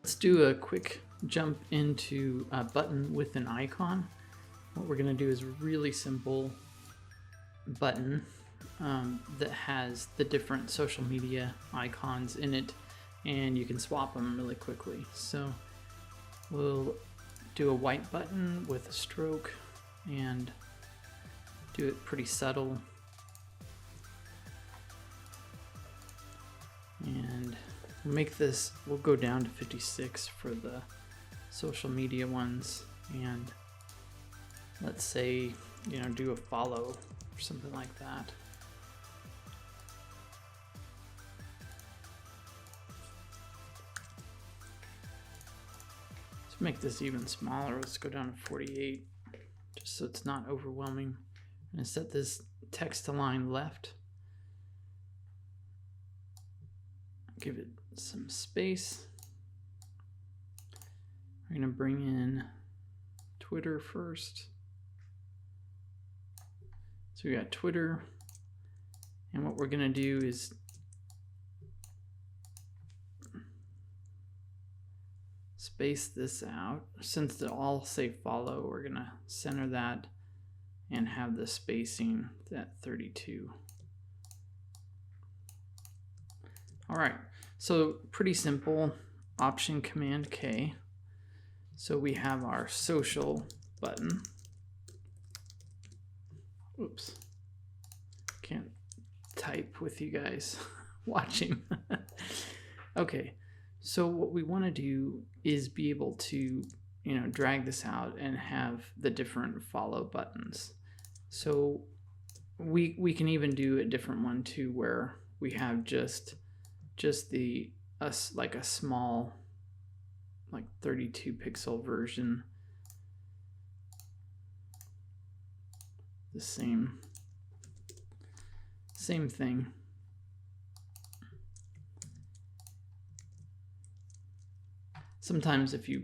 Let's do a quick jump into a button with an icon. What we're going to do is a really simple button that has the different social media icons in it, and you can swap them really quickly. So we'll do a white button with a stroke and do it pretty subtle. And we'll make this, we'll go down to 56 for the social media ones, and let's say, you know, do a follow or something like that. Let's make this even smaller. Let's go down to 48, just so it's not overwhelming. I'm going to set this text align left. Give it some space. We're going to bring in Twitter first. So we got Twitter, and what we're going to do is space this out. Since they all say follow, we're going to center that and have the spacing at 32. All right, so pretty simple. Option Command K. So we have our social button. Oops, can't type with you guys watching. Okay, so what we want to do is be able to, you know, drag this out and have the different follow buttons. So we can even do a different one too, where we have just the like a small, like 32 pixel version. The same thing. Sometimes if you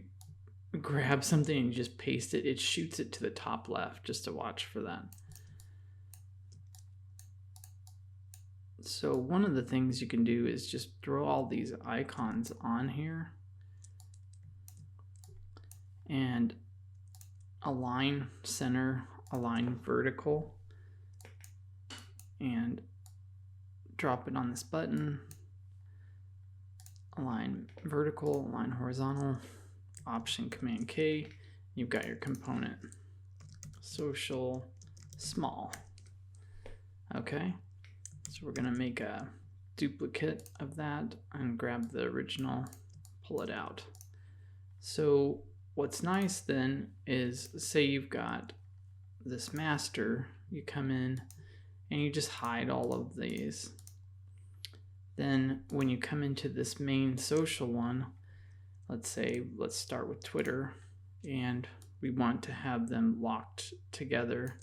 grab something and you just paste it, it shoots it to the top left, just to watch for that. So one of the things you can do is just throw all these icons on here and align center, align vertical, and drop it on this button. Align vertical, align horizontal, Option Command K. You've got your component. Social, small. Okay. So we're going to make a duplicate of that and grab the original, pull it out. So what's nice then is, say you've got this master, you come in and you just hide all of these. Then when you come into this main social one, let's start with Twitter, and we want to have them locked together.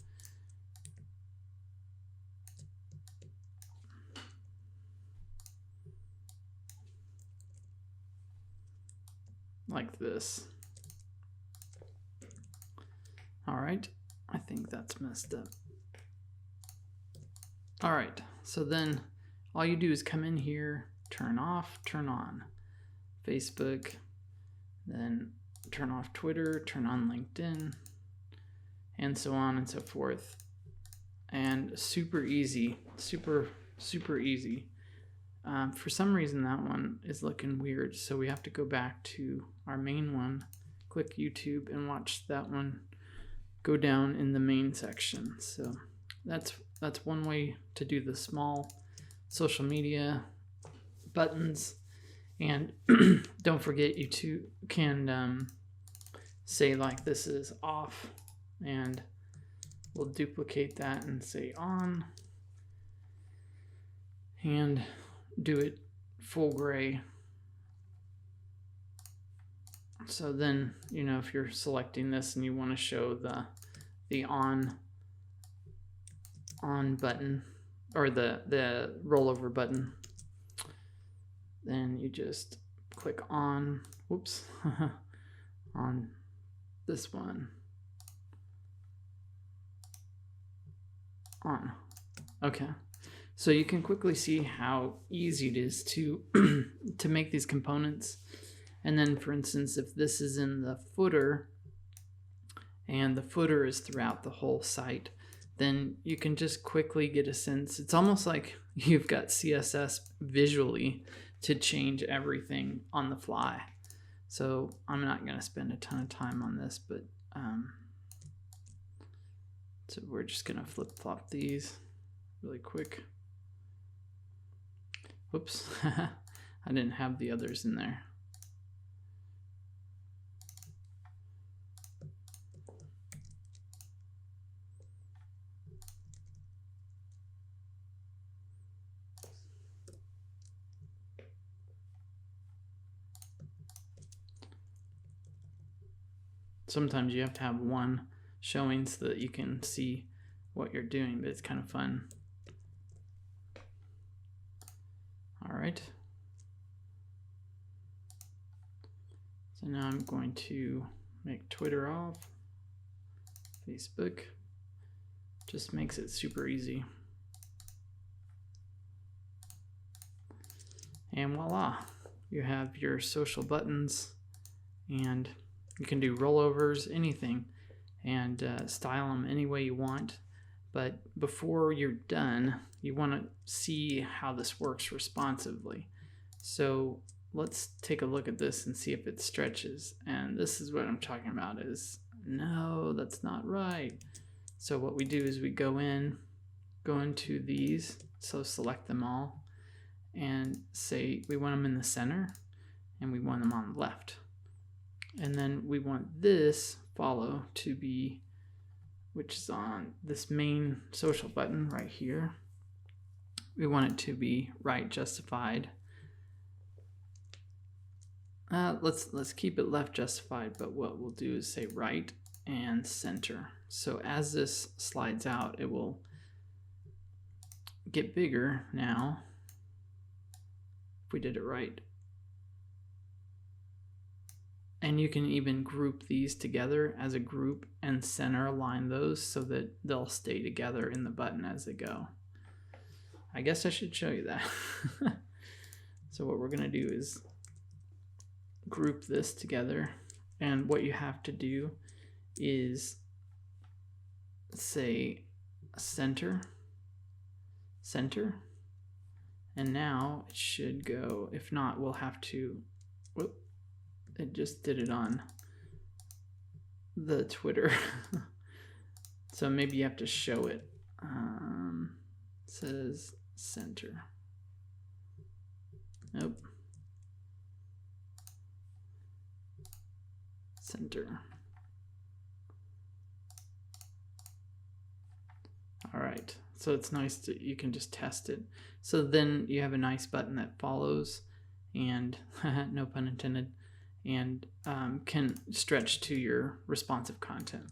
Like this. All right, I think that's messed up. All right, so then all you do is come in here, turn off, turn on Facebook, then turn off Twitter, turn on LinkedIn, and so on and so forth. And super easy, super easy. For some reason that one is looking weird, so we have to go back to our main one, click YouTube, and watch that one go down in the main section. So that's one way to do the small social media buttons. And don't forget, you can say like this is off, and we'll duplicate that and say on, and do it full gray. So then, you know, if you're selecting this and you want to show the on button, or the rollover button, then you just click on, whoops, on this one, on. Okay. So you can quickly see how easy it is to to make these components. And then for instance, if this is in the footer and the footer is throughout the whole site, then you can just quickly get a sense. It's almost like you've got CSS visually to change everything on the fly. So I'm not going to spend a ton of time on this, but so we're just going to flip-flop these really quick. Whoops, I didn't have the others in there. Sometimes you have to have one showing so that you can see what you're doing, but it's kind of fun. All right. So now I'm going to make Twitter off. Facebook just makes it super easy. And voila, you have your social buttons, and you can do rollovers, anything, and style them any way you want. But before you're done, you want to see how this works responsively. So let's take a look at this and see if it stretches. And this is what I'm talking about is, no, that's not right. So what we do is we go into these, so select them all, and say we want them in the center, and we want them on the left. And then we want this follow to be, which is on this main social button right here. We want it to be right justified. Let's keep it left justified, but what we'll do is say right and center. So as this slides out, it will get bigger now if we did it right. And you can even group these together as a group and center align those so that they'll stay together in the button as they go. I guess I should show you that. So what we're going to do is group this together, and what you have to do is say center, and now it should go. If not, we'll have to, whoop, it just did it on the Twitter. So maybe you have to show it. It says center. Nope. Center. All right. So it's nice that you can just test it. So then you have a nice button that follows, and no pun intended, and can stretch to your responsive content.